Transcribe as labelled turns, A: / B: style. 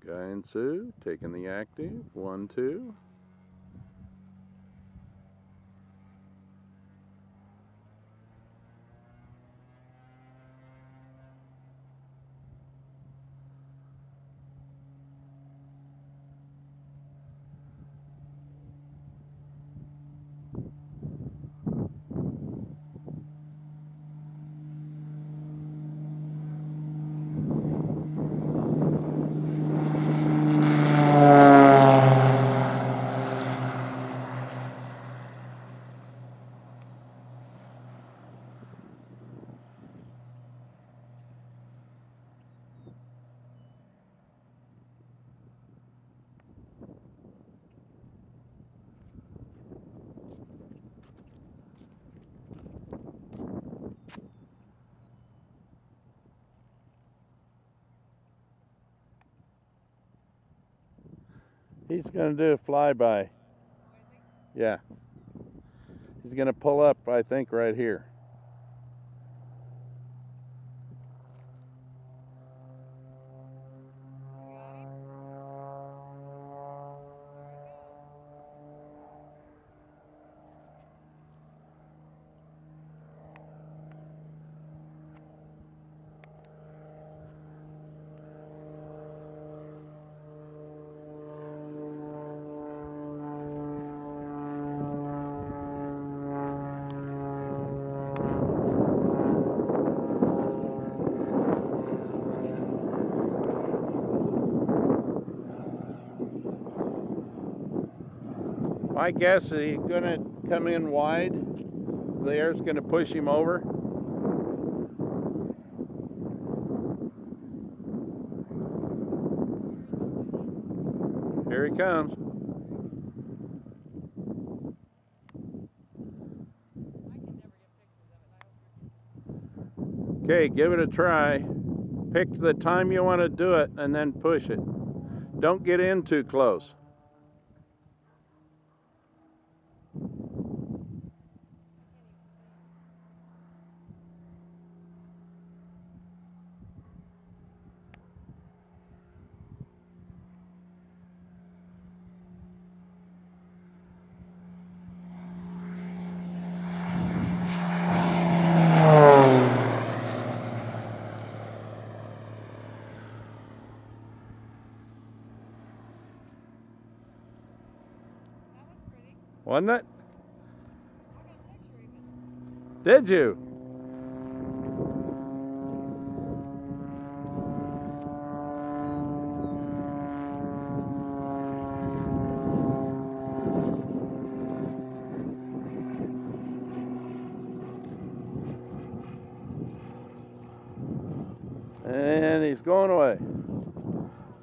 A: Guy and Sue taking the active. 1, 2. He's going to do a flyby. Yeah. He's going to pull up, I think, right here. My guess is he's going to come in wide. The air's going to push him over. Here he comes. Okay, give it a try. Pick the time you want to do it and then push it. Don't get in too close. Wasn't it? Did you? And he's going away.